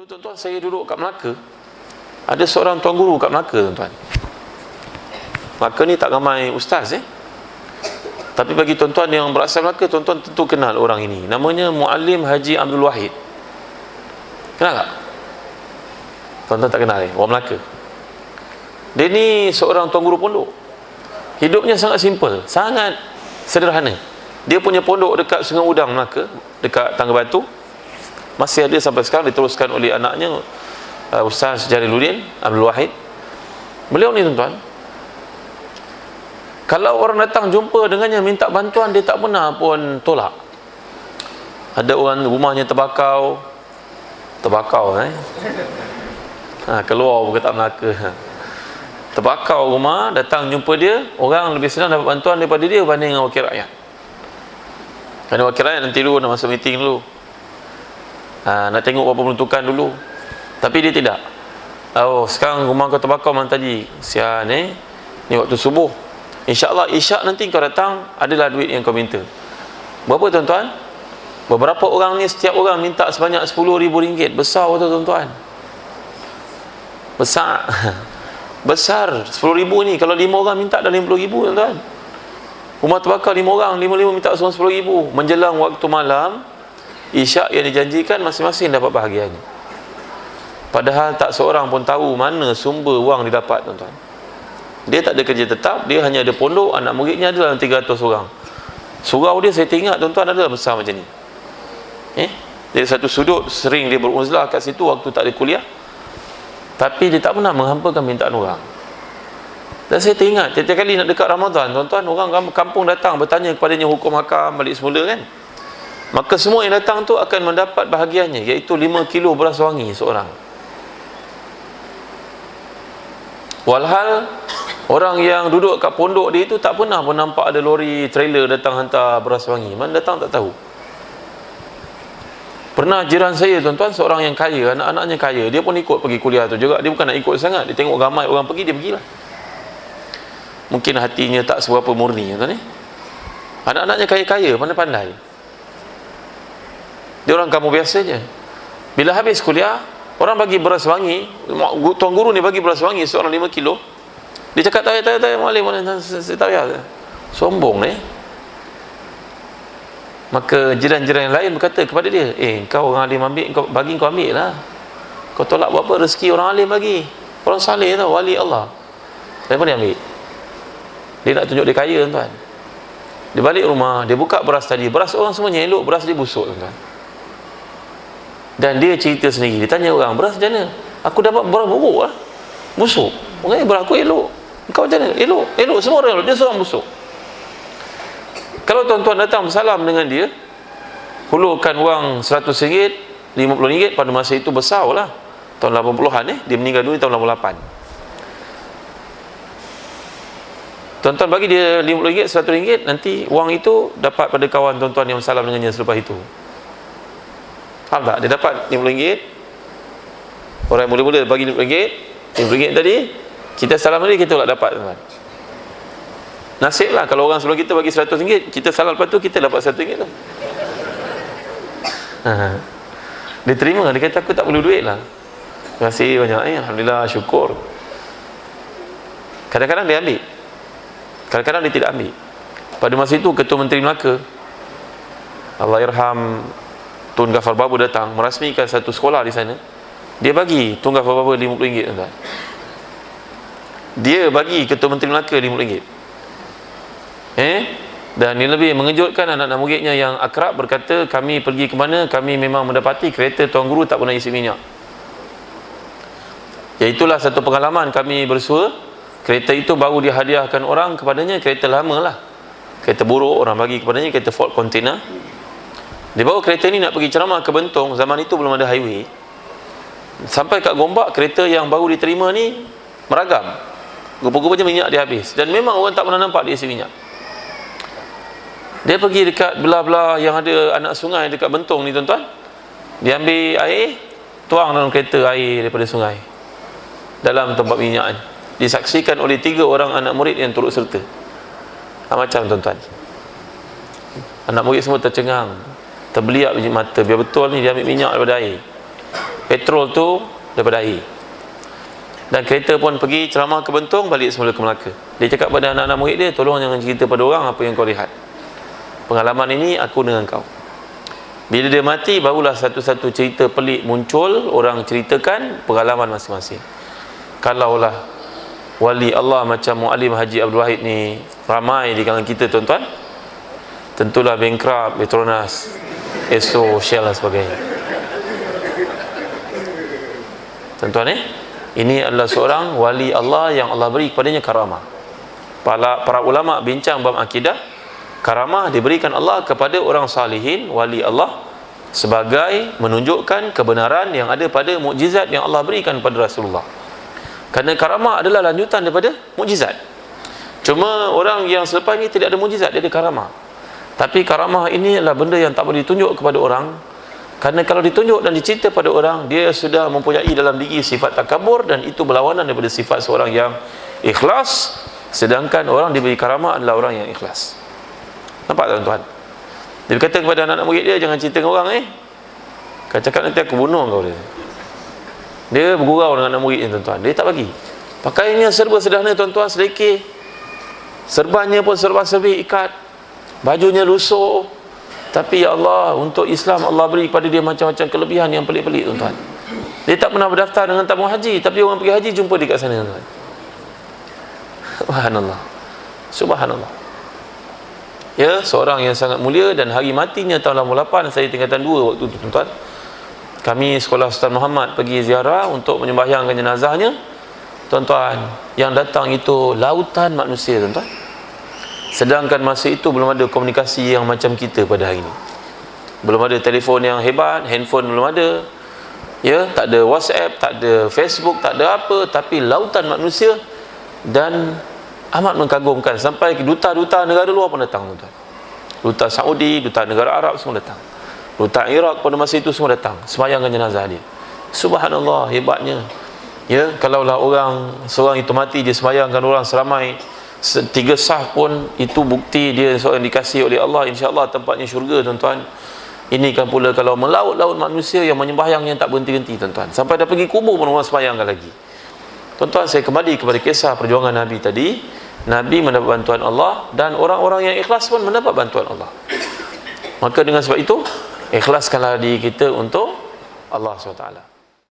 Dulu tuan-tuan, saya duduk kat Melaka. Ada seorang tuan guru kat Melaka, tuan-tuan. Melaka ni tak ramai ustaz tapi bagi tuan-tuan yang berasal Melaka, tuan-tuan tentu kenal orang ini. Namanya Muallim Haji Abdul Wahid. Kenal tak? Tuan-tuan tak kenal orang Melaka. Dia ni seorang tuan guru pondok. Hidupnya sangat simple, sangat sederhana. Dia punya pondok dekat Sungai Udang, Melaka, dekat Tangga Batu. Masih ada sampai sekarang, diteruskan oleh anaknya Ustaz Jaliluddin Abdul Wahid. Beliau ni tuan-tuan, kalau orang datang jumpa dengannya minta bantuan, dia tak pernah pun tolak. Ada orang rumahnya terbakar, keluar bukan tak Melaka, terbakar rumah, datang jumpa dia, orang lebih senang dapat bantuan daripada dia berbanding dengan wakil rakyat. Kerana wakil rakyat nanti dulu nak masuk meeting dulu, nak tengok apa peruntukan dulu. Tapi dia tidak. Oh, sekarang rumah kau terbakar malam tadi, sian ni waktu subuh, InsyaAllah isyak nanti kau datang, adalah duit yang kau minta. Berapa tuan-tuan? Beberapa orang ni, setiap orang minta sebanyak RM10,000. Besar betul tuan-tuan, besar. Besar. RM10,000 ni, kalau 5 orang minta dah RM50,000 tuan-tuan. Rumah terbakar 5 orang, 5 minta RM10,000. Menjelang waktu malam isyak yang dijanjikan, masing-masing dapat bahagiannya. Padahal tak seorang pun tahu mana sumber wang didapat, tuan-tuan. Dia tak ada kerja tetap, dia hanya ada pondok, anak muridnya adalah 300 orang. Surau dia saya tengok tuan-tuan adalah besar macam ni. Dari satu sudut sering dia beruzlah kat situ waktu tak ada kuliah, tapi dia tak pernah menghampakan mintaan orang. Dan saya teringat tiap-tiap kali nak dekat Ramadan, tuan-tuan, orang kampung datang bertanya kepadanya hukum hakam balik semula kan. Maka semua yang datang tu akan mendapat bahagiannya, iaitu 5 kilo beras wangi seorang. Walhal orang yang duduk kat pondok dia itu tak pernah pun nampak ada lori trailer datang hantar beras wangi. Mana datang tak tahu. Pernah jiran saya tuan-tuan, seorang yang kaya, anak-anaknya kaya, dia pun ikut pergi kuliah tu juga. Dia bukan nak ikut sangat, dia tengok ramai orang pergi, dia pergilah. Mungkin hatinya tak seberapa murni, tuan-tuan ni. Anak-anaknya kaya-kaya, pandai-pandai. Dia orang kamu biasa je. Bila habis kuliah, orang bagi beras wangi, tuan guru ni bagi beras wangi seorang 5 kilo. Dia cakap tak payah Muallim, saya tak payah. Sombong ni. Maka jiran-jiran yang lain berkata kepada dia, kau orang alim ambil, kau bagi, kau ambil lah. Kau tolak buat apa? Rezeki orang alim bagi, orang saleh tau, wali Allah. Kenapa dia ambil? Dia nak tunjuk dia kaya, tuan-tuan. Dia balik rumah, dia buka beras tadi, beras orang semuanya elok, beras dia busuk, tuan-tuan. Dan dia cerita sendiri, dia tanya orang, beras macam mana? Aku dapat beras buruk lah, busuk. Orang beras aku elok, kau macam mana? Elok, semua orang elok, dia seorang busuk. Kalau tuan-tuan datang bersalam dengan dia, hulurkan wang RM100, RM50, pada masa itu besar lah, tahun 80-an dia meninggal dunia tahun 88. Tuan-tuan bagi dia RM50, RM100, nanti wang itu dapat pada kawan tuan-tuan yang bersalam dengannya selepas itu. Faham tak? Dia dapat RM50, orang mula-mula bagi RM50 tadi, kita salam dia, kita tak dapat, tuan-tuan. Nasib lah kalau orang sebelum kita bagi RM100, kita salam lepas tu kita dapat RM100 tu. Dia terima, dia kata aku tak perlu duit lah. Terima kasih banyak, alhamdulillah, syukur. Kadang-kadang dia ambil, kadang-kadang dia tidak ambil. Pada masa itu Ketua Menteri Melaka Allahyarham Tun Ghaffar Babu datang merasmikan satu sekolah di sana. Dia bagi Tun Ghaffar Babu RM50, tuan-tuan. Dia bagi Ketua Menteri Melaka RM50. Dan yang lebih mengejutkan, anak-anak muridnya yang akrab berkata, kami pergi ke mana, kami memang mendapati kereta tuan guru tak pernah isi minyak. Iaitulah satu pengalaman kami bersua. Kereta itu baru dihadiahkan orang kepadanya, kereta lama lah, kereta buruk, orang bagi kepadanya kereta Ford container. Dia bawa kereta ni nak pergi ceramah ke Bentong, zaman itu belum ada highway. Sampai kat Gombak, kereta yang baru diterima ni meragam, rupa-rupanya minyak dia habis. Dan memang orang tak pernah nampak dia isi minyak. Dia pergi dekat belah-belah yang ada anak sungai dekat Bentong ni, tuan-tuan. Dia ambil air, tuang dalam kereta air daripada sungai dalam tempat minyak ni. Disaksikan oleh 3 orang anak murid yang turut serta. Macam tuan-tuan, anak murid semua tercengang, terbeliak biji mata, biar betul ni dia ambil minyak daripada air. petrol tu daripada air. Dan kereta pun pergi ceramah ke Bentong, balik semula ke Melaka. Dia cakap pada anak-anak murid dia, tolong jangan cerita pada orang apa yang kau lihat. Pengalaman ini aku dengan kau. Bila dia mati, barulah satu-satu cerita pelik muncul, orang ceritakan pengalaman masing-masing. Kalaulah wali Allah macam Muallim Haji Abdul Wahid ni ramai di kalangan kita tuan-tuan, tentulah bankrupt, Petronas, Esso, Shell dan sebagainya. Tuan-tuan ini adalah seorang wali Allah yang Allah beri kepadanya karamah. Para ulama bincang bab akidah, karamah diberikan Allah kepada orang salihin, wali Allah, sebagai menunjukkan kebenaran yang ada pada mukjizat yang Allah berikan kepada Rasulullah. Kerana karamah adalah lanjutan daripada mukjizat. Cuma orang yang selepas ini tidak ada mukjizat, dia ada karamah. Tapi karamah ini adalah benda yang tak boleh ditunjuk kepada orang. Kerana kalau ditunjuk dan dicerita pada orang, dia sudah mempunyai dalam diri sifat takabur, dan itu berlawanan daripada sifat seorang yang ikhlas. Sedangkan orang diberi karamah adalah orang yang ikhlas. Nampak tak tuan-tuan? Dia berkata kepada anak-anak murid dia, jangan cerita dengan orang kau cakap nanti aku bunuh kau. Dia bergurau dengan anak murid ni tuan-tuan. Dia tak bagi. Pakaiannya serba sederhana tuan-tuan, selekeh. Serbannya pun serba-serbi ikat. Bajunya lusuh. Tapi ya Allah, untuk Islam Allah beri kepada dia macam-macam kelebihan yang pelik-pelik tuan-tuan. Dia tak pernah berdaftar dengan tabung haji, tapi orang pergi haji jumpa dia kat sana tuan-tuan. Subhanallah. Subhanallah. Ya, seorang yang sangat mulia, dan hari matinya tahun 88, saya tingkatan 2 waktu tu tuan-tuan. Kami sekolah Sultan Muhammad pergi ziarah untuk menyembahyangkan jenazahnya. Tuan-tuan, yang datang itu lautan manusia tuan-tuan. Sedangkan masa itu belum ada komunikasi yang macam kita pada hari ini. Belum ada telefon yang hebat, handphone belum ada. Ya, tak ada WhatsApp, tak ada Facebook, tak ada apa, tapi lautan manusia, dan amat mengagumkan. Sampai duta-duta negara luar pun datang tuan-tuan. Duta Saudi, duta negara Arab semua datang. Duta Iraq pada masa itu semua datang sembahyangkan jenazah dia. Subhanallah, hebatnya. Ya, kalaulah seorang itu mati, dia sembahyangkan orang seramai 3 saf pun, itu bukti dia seorang dikasihi oleh Allah, insya-Allah tempatnya syurga tuan-tuan. Ini kan pula kalau melaut-laut manusia yang menyembahyangnya tak berhenti-henti tuan-tuan. Sampai dah pergi kubur pun orang sembahyangkan lagi. Tuan-tuan, saya kembali kepada kisah perjuangan Nabi tadi. Nabi mendapat bantuan Allah, dan orang-orang yang ikhlas pun mendapat bantuan Allah. Maka dengan sebab itu, ikhlaskanlah diri kita untuk Allah SWT.